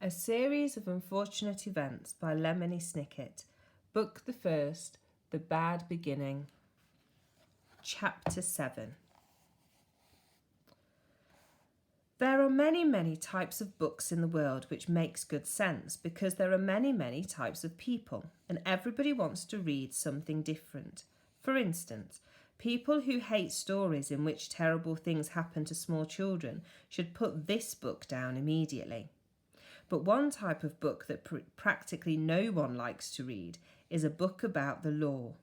A Series of Unfortunate Events by Lemony Snicket. Book the First, The Bad Beginning. Chapter 7. There are many types of books in the world, which makes good sense because there are many types of people and everybody wants to read something different. For instance, people who hate stories in which terrible things happen to small children should put this book down immediately. But one type of book that practically no one likes to read is a book about the law.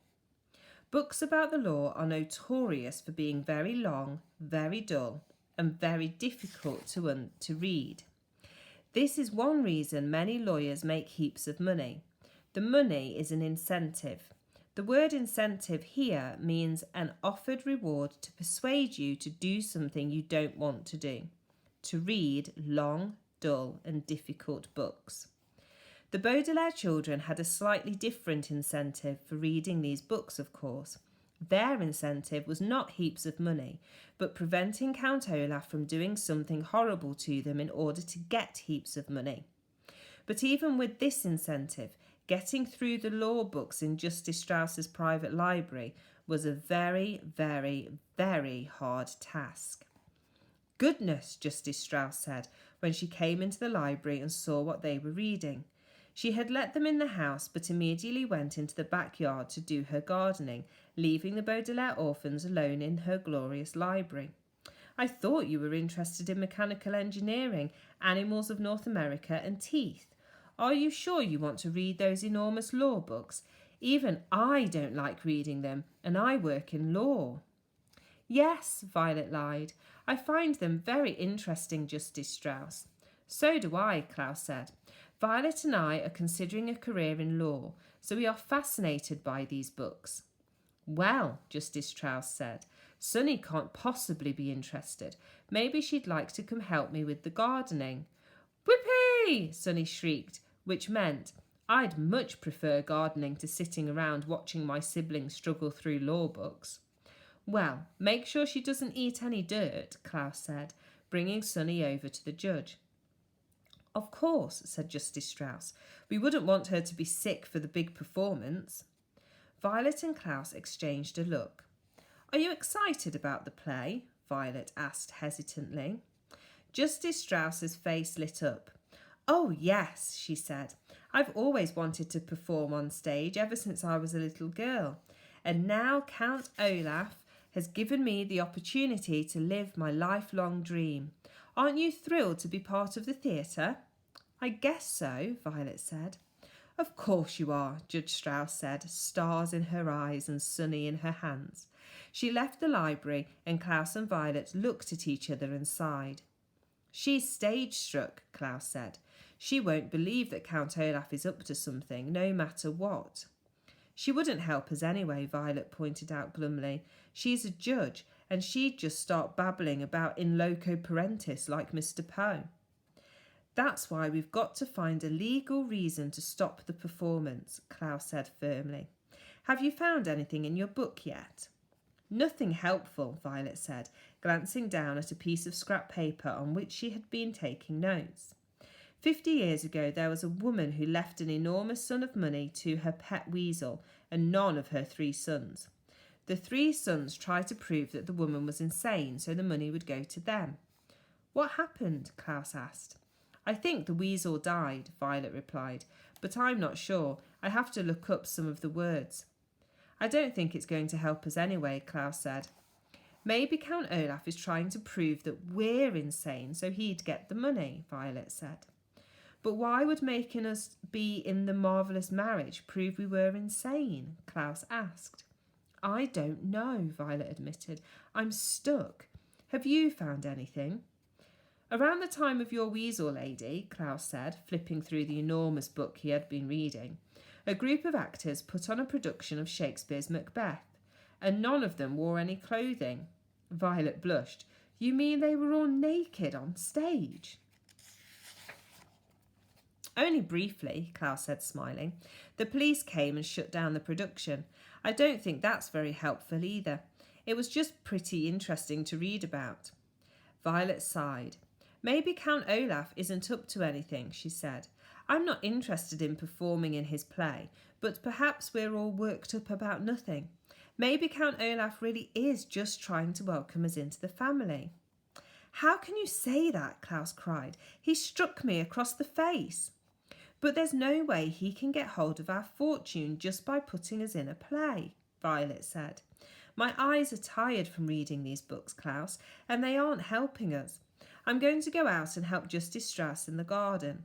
Books about the law are notorious for being very long, very dull, and very difficult to read. This is one reason many lawyers make heaps of money. The money is an incentive. The word incentive here means an offered reward to persuade you to do something you don't want to do. To read long, dull and difficult books. The Baudelaire children had a slightly different incentive for reading these books, of course. Their incentive was not heaps of money, but preventing Count Olaf from doing something horrible to them in order to get heaps of money. But even with this incentive, getting through the law books in Justice Strauss's private library was a very hard task. Goodness, Justice Strauss said when she came into the library and saw what they were reading. She had let them in the house but immediately went into the backyard to do her gardening, leaving the Baudelaire orphans alone in her glorious library. I thought you were interested in mechanical engineering, animals of North America and teeth. Are you sure you want to read those enormous law books? Even I don't like reading them, and I work in law. Yes, Violet lied. I find them very interesting, Justice Strauss. So do I, Klaus said. Violet and I are considering a career in law, so we are fascinated by these books. Well, Justice Strauss said, Sunny can't possibly be interested. Maybe she'd like to come help me with the gardening. Whippy! Sunny shrieked, which meant I'd much prefer gardening to sitting around watching my siblings struggle through law books. Well, make sure she doesn't eat any dirt, Klaus said, bringing Sunny over to the judge. Of course, said Justice Strauss. We wouldn't want her to be sick for the big performance. Violet and Klaus exchanged a look. Are you excited about the play? Violet asked hesitantly. Justice Strauss's face lit up. Oh, yes, she said. I've always wanted to perform on stage ever since I was a little girl. And now Count Olaf has given me the opportunity to live my lifelong dream. Aren't you thrilled to be part of the theatre? I guess so, Violet said. Of course you are, Judge Strauss said, stars in her eyes and Sunny in her hands. She left the library and Klaus and Violet looked at each other and sighed. She's stage-struck, Klaus said. She won't believe that Count Olaf is up to something, no matter what. She wouldn't help us anyway, Violet pointed out glumly. She's a judge, and she'd just start babbling about in loco parentis like Mr. Poe. That's why we've got to find a legal reason to stop the performance, Klaus said firmly. Have you found anything in your book yet? Nothing helpful, Violet said, glancing down at a piece of scrap paper on which she had been taking notes. 50 years ago, there was a woman who left an enormous sum of money to her pet weasel and none of her 3 sons. The 3 sons tried to prove that the woman was insane, so the money would go to them. What happened? Klaus asked. I think the weasel died, Violet replied, but I'm not sure. I have to look up some of the words. I don't think it's going to help us anyway, Klaus said. Maybe Count Olaf is trying to prove that we're insane so he'd get the money, Violet said. But why would making us be in the marvellous marriage prove we were insane? Klaus asked. I don't know, Violet admitted. I'm stuck. Have you found anything? Around the time of your weasel lady, Klaus said, flipping through the enormous book he had been reading, a group of actors put on a production of Shakespeare's Macbeth, and none of them wore any clothing. Violet blushed. You mean they were all naked on stage? Only briefly, Klaus said, smiling. The police came and shut down the production. I don't think that's very helpful either. It was just pretty interesting to read about. Violet sighed. Maybe Count Olaf isn't up to anything, she said. I'm not interested in performing in his play, but perhaps we're all worked up about nothing. Maybe Count Olaf really is just trying to welcome us into the family. How can you say that? Klaus cried. He struck me across the face. But there's no way he can get hold of our fortune just by putting us in a play, Violet said. My eyes are tired from reading these books, Klaus, and they aren't helping us. I'm going to go out and help Justice Strauss in the garden.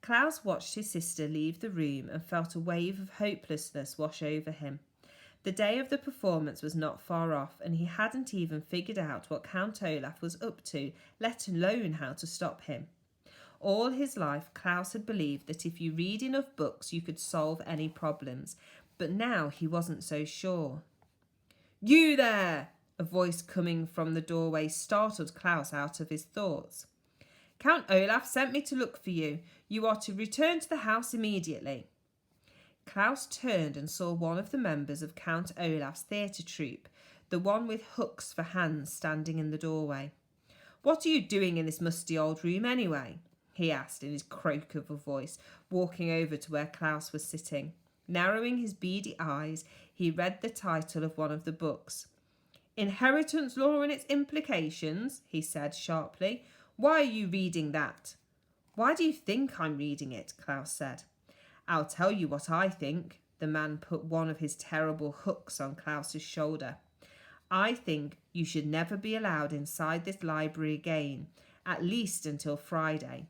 Klaus watched his sister leave the room and felt a wave of hopelessness wash over him. The day of the performance was not far off, and he hadn't even figured out what Count Olaf was up to, let alone how to stop him. All his life, Klaus had believed that if you read enough books, you could solve any problems, but now he wasn't so sure. You there! A voice coming from the doorway startled Klaus out of his thoughts. Count Olaf sent me to look for you. You are to return to the house immediately. Klaus turned and saw one of the members of Count Olaf's theatre troupe, the one with hooks for hands, standing in the doorway. What are you doing in this musty old room anyway? He asked in his croak of a voice, walking over to where Klaus was sitting. Narrowing his beady eyes, he read the title of one of the books. Inheritance Law and its Implications, he said sharply. Why are you reading that? Why do you think I'm reading it? Klaus said. I'll tell you what I think. The man put one of his terrible hooks on Klaus's shoulder. I think you should never be allowed inside this library again, at least until Friday.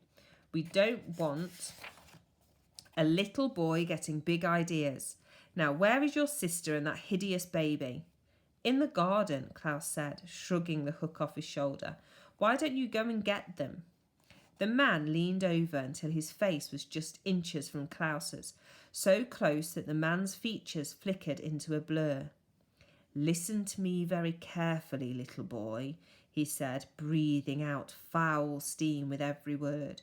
We don't want a little boy getting big ideas. Now, where is your sister and that hideous baby? In the garden, Klaus said, shrugging the hook off his shoulder. Why don't you go and get them? The man leaned over until his face was just inches from Klaus's, so close that the man's features flickered into a blur. Listen to me very carefully, little boy, he said, breathing out foul steam with every word.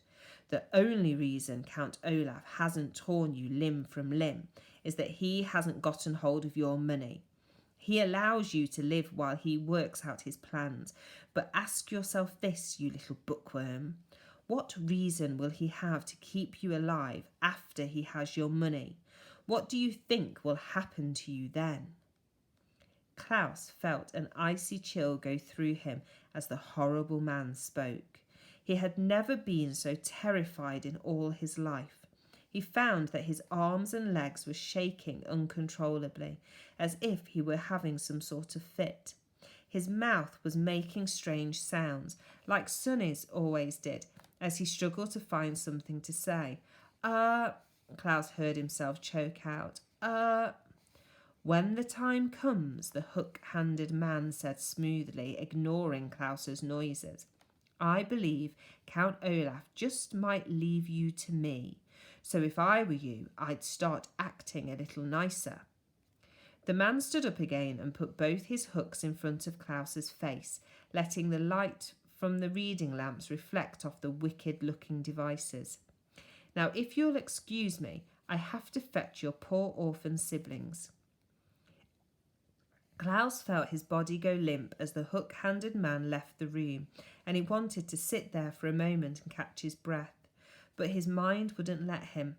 The only reason Count Olaf hasn't torn you limb from limb is that he hasn't gotten hold of your money. He allows you to live while he works out his plans, but ask yourself this, you little bookworm. What reason will he have to keep you alive after he has your money? What do you think will happen to you then? Klaus felt an icy chill go through him as the horrible man spoke. He had never been so terrified in all his life. He found that his arms and legs were shaking uncontrollably, as if he were having some sort of fit. His mouth was making strange sounds, like Sonny's always did, as he struggled to find something to say. Klaus heard himself choke out. When the time comes, the hook-handed man said smoothly, ignoring Klaus's noises. I believe Count Olaf just might leave you to me. So if I were you, I'd start acting a little nicer. The man stood up again and put both his hooks in front of Klaus's face, letting the light from the reading lamps reflect off the wicked-looking devices. Now, if you'll excuse me, I have to fetch your poor orphan siblings. Klaus felt his body go limp as the hook-handed man left the room, and he wanted to sit there for a moment and catch his breath, but his mind wouldn't let him.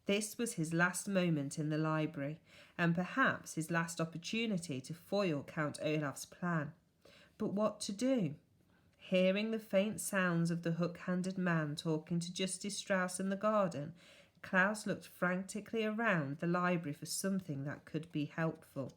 This was his last moment in the library, and perhaps his last opportunity to foil Count Olaf's plan. But what to do? Hearing the faint sounds of the hook-handed man talking to Justice Strauss in the garden, Klaus looked frantically around the library for something that could be helpful.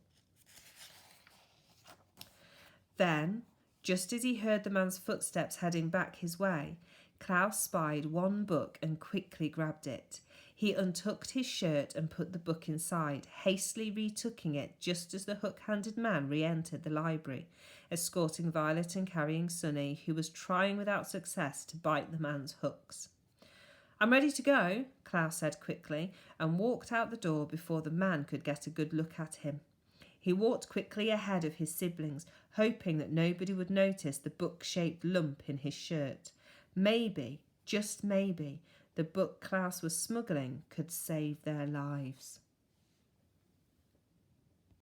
Then, just as he heard the man's footsteps heading back his way, Klaus spied one book and quickly grabbed it. He untucked his shirt and put the book inside, hastily retucking it just as the hook-handed man re-entered the library, escorting Violet and carrying Sonny, who was trying without success to bite the man's hooks. I'm ready to go, Klaus said quickly, and walked out the door before the man could get a good look at him. He walked quickly ahead of his siblings, hoping that nobody would notice the book-shaped lump in his shirt. Maybe, just maybe, the book Klaus was smuggling could save their lives.